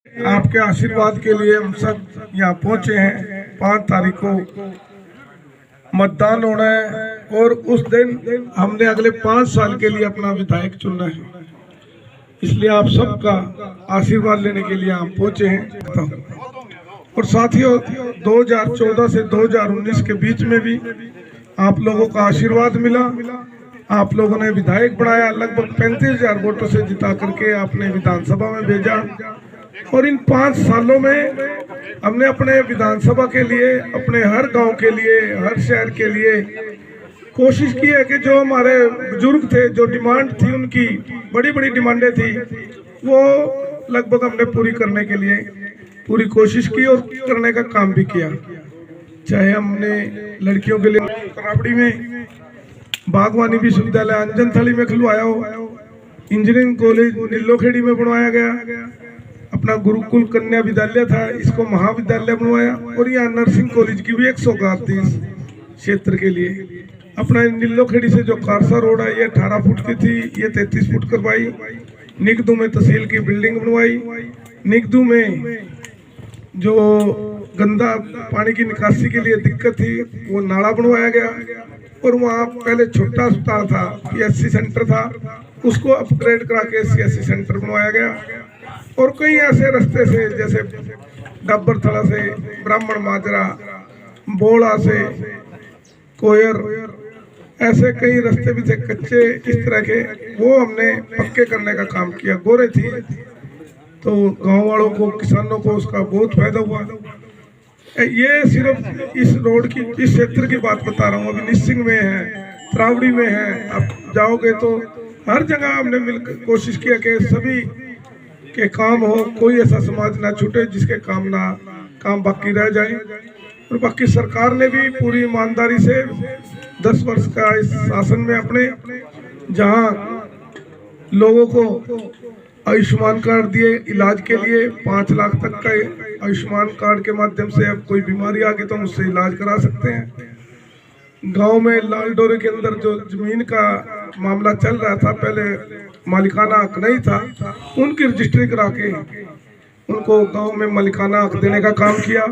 आपके आशीर्वाद के लिए हम सब यहाँ पहुंचे हैं। 5 तारीख को मतदान होना है और उस दिन हमने अगले 5 साल के लिए अपना विधायक चुनना है। इसलिए आप सबका आशीर्वाद लेने के लिए हम पहुंचे हैं। और साथियों, 2014 से 2019 के बीच में भी आप लोगों का आशीर्वाद मिला। आप लोगों ने विधायक बनाया, लगभग 35,000 वोटों से जिता करके आपने विधानसभा में भेजा। और इन 5 सालों में हमने अपने विधानसभा के लिए, अपने हर गांव के लिए, हर शहर के लिए कोशिश की है कि जो हमारे बुजुर्ग थे, जो डिमांड थी, उनकी बड़ी बड़ी डिमांडें थी, वो लगभग हमने पूरी करने के लिए पूरी कोशिश की और करने का काम भी किया। चाहे हमने लड़कियों के लिए राबड़ी में बागवानी विश्वविद्यालय अंजनथली में खुलवाया हो, इंजीनियरिंग कॉलेज नीलोखेड़ी में बनवाया गया, अपना गुरुकुल कन्या विद्यालय था, इसको महाविद्यालय बनवाया, और यहाँ नर्सिंग कॉलेज की भी एक सौगात थी इस क्षेत्र के लिए। अपना नीलोखेड़ी से जो कारसा रोड है, ये 18 फुट की थी, ये 33 फुट करवाई। निगदू में तहसील की बिल्डिंग बनवाई। निगदू में जो गंदा पानी की निकासी के लिए दिक्कत थी, वो नाला बनवाया गया। और वहाँ पहले छोटा अस्पताल था, PSC सेंटर था, उसको अपग्रेड करा के CSC सेंटर बनवाया गया। और कई ऐसे रास्ते से, जैसे डब्बर थला से ब्राह्मण माजरा, बोड़ा से कोयर, ऐसे कई रास्ते भी थे कच्चे इस तरह के, वो हमने पक्के करने का काम किया। गोरे थी तो गांव वालों को, किसानों को उसका बहुत फायदा हुआ। ये सिर्फ इस रोड की, इस क्षेत्र की बात बता रहा हूँ। अभी निसिंग में है, त्रावड़ी में है, आप जाओगे तो हर जगह हमने मिलकर कोशिश किया कि सभी के काम हो, कोई ऐसा समाज ना छूटे जिसके काम बाकी रह जाए। और बाकी सरकार ने भी पूरी ईमानदारी से 10 वर्ष का इस शासन में अपने, जहां लोगों को आयुष्मान कार्ड दिए, इलाज के लिए 5 लाख तक का आयुष्मान कार्ड के माध्यम से अब कोई बीमारी आ गई तो हम उससे इलाज करा सकते हैं। गांव में लाल डोरे के अंदर जो जमीन का मामला चल रहा था, पहले मालिकाना हक नहीं था, उनकी रजिस्ट्री करा के उनको गांव में मालिकाना हक देने का काम किया।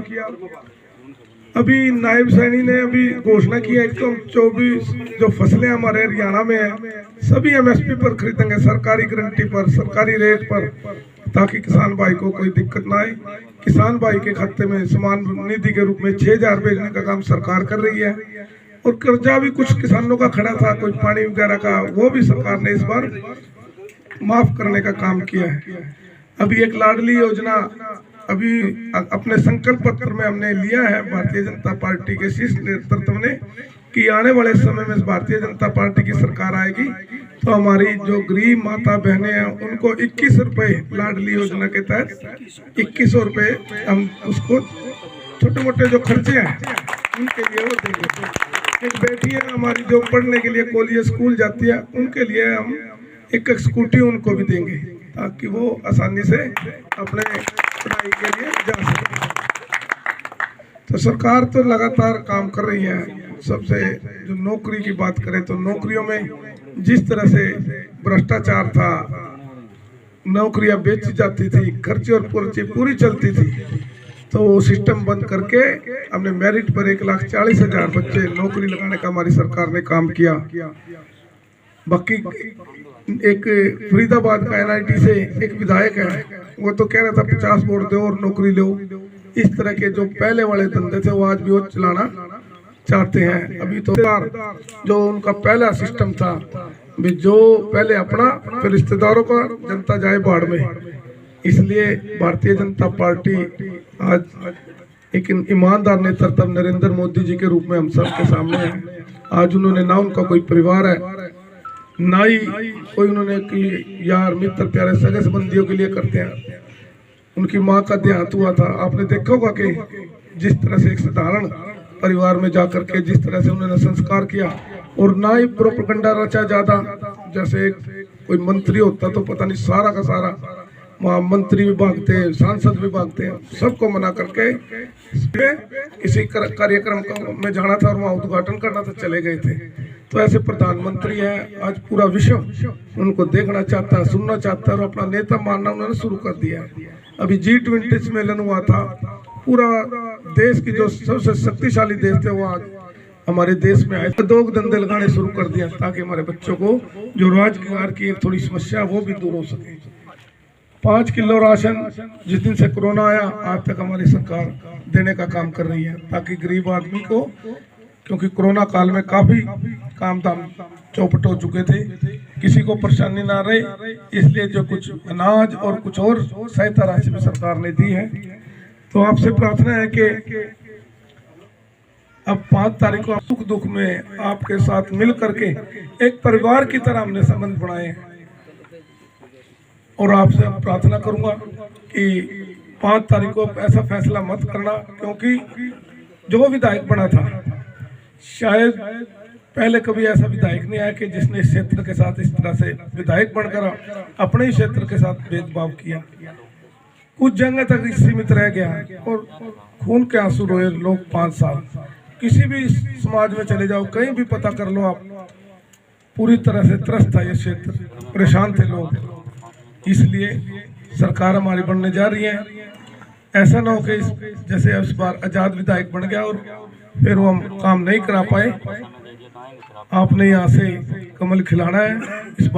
अभी नायब सैनी ने अभी घोषणा की है कि तो 24 जो फसलें हमारे हरियाणा में है, सभी MSP पर खरीदेंगे, सरकारी गारंटी पर, सरकारी रेट पर, ताकि किसान भाई को कोई दिक्कत ना आए। किसान भाई के खाते में समान निधि के रूप में 6,000 भेजने का काम सरकार कर रही है। और कर्जा भी कुछ किसानों का खड़ा था, कोई पानी वगैरह का, वो भी सरकार ने इस बार माफ करने का काम किया है। अभी एक लाडली योजना अभी अपने संकल्प पत्र में हमने लिया है भारतीय जनता पार्टी के शीर्ष नेतृत्व ने, कि आने वाले समय में भारतीय जनता पार्टी की सरकार आएगी तो हमारी जो गरीब माता बहनें हैं उनको 21 रुपए लाडली योजना के तहत 2100 रुपए हम उसको छोटे मोटे जो खर्चे हैं उनके लिए वो देंगे। एक बेटी है हमारी जो पढ़ने के लिए कॉलेज स्कूल जाती है, उनके लिए हम एक स्कूटी उनको भी देंगे, ताकि वो आसानी से अपने पढ़ाई के लिए जा सके। तो सरकार तो लगातार काम कर रही है। सबसे जो नौकरी की बात करें तो नौकरियों में जिस तरह से भ्रष्टाचार था, नौकरियां बेची जाती थी, खर्चे और पर्ची पूरी चलती थी, तो वो सिस्टम बंद करके हमने मेरिट पर 1,40,000 बच्चे नौकरी लगाने का हमारी सरकार ने काम किया। बाकी एक फरीदाबाद का NIT से एक विधायक है, वो तो कह रहा था 50 वोट दो और नौकरी लो। इस तरह के जो पहले वाले धंधे थे वो आज भी वो चलाना चाहते हैं। अभी तो जो उनका पहला सिस्टम था, भी जो पहले अपना फिर रिश्तेदारों का, जनता जाए बाढ़ में। इसलिए भारतीय जनता पार्टी आज एक ईमानदार नेतृत्व नरेंद्र मोदी जी के रूप में हम सबके सामने है। आज उन्होंने ना उनका कोई परिवार है, ना ही कोई उन्होंने कि यार मित्र प्यारे सगे संबंधियों के लिए करते हैं। उनकी माँ का देहांत हुआ था, आपने देखा होगा कि जिस तरह से एक साधारण परिवार में जाकर के जिस तरह से उन्होंने संस्कार किया, और ना ही प्रोपेगेंडा रचा ज्यादा। जैसे कोई मंत्री होता तो पता नहीं सारा का सारा वहाँ मंत्री भी भागते हैं, सांसद भी भागते हैं, सबको मना करके किसी कार्यक्रम में जाना था और वहाँ उद्घाटन करना था, चले गए थे। तो ऐसे प्रधानमंत्री है, आज पूरा विश्व उनको देखना चाहता है, सुनना चाहता है, और अपना नेता मानना उन्होंने शुरू कर दिया है। अभी G20 सम्मेलन हुआ था, पूरा देश की जो सबसे शक्तिशाली देश थे वो आज हमारे देश में आए, दो धंधे लगाने शुरू कर दिया ताकि हमारे बच्चों को जो रोजगार की एक थोड़ी समस्या वो भी दूर हो सके। 5 किलो राशन जिस दिन से कोरोना आया आज तक हमारी सरकार देने का काम कर रही है, ताकि गरीब आदमी को, क्योंकि कोरोना काल में काफी काम धाम चौपट हो चुके थे, किसी को परेशानी ना रहे, इसलिए जो कुछ अनाज और कुछ और सहायता राशि भी सरकार ने दी है। तो आपसे प्रार्थना है कि अब 5 तारीख को सुख दुख में आपके साथ मिल करके एक परिवार की तरह हमने संबंध बनाए हैं। और आपसे प्रार्थना करूंगा कि 5 तारीख को ऐसा फैसला मत करना, क्योंकि जो विधायक बना था शायद पहले कभी ऐसा विधायक नहीं आया कि जिसने इस क्षेत्र के साथ इस तरह से विधायक बनकर अपने ही क्षेत्र के साथ भेदभाव किया। कुछ जगह तक सीमित रह गया और खून के आंसू रोए लोग 5 साल। किसी भी समाज में चले जाओ, कहीं भी पता कर लो आप, पूरी तरह से त्रस्त था ये क्षेत्र, परेशान थे लोग। इसलिए सरकार हमारी बनने जा रही है। ऐसा ना हो कि जैसे इस बार आजाद विधायक बन गया और फिर वो हम काम नहीं करा पाए। आपने यहाँ से कमल खिलाना है इस बार।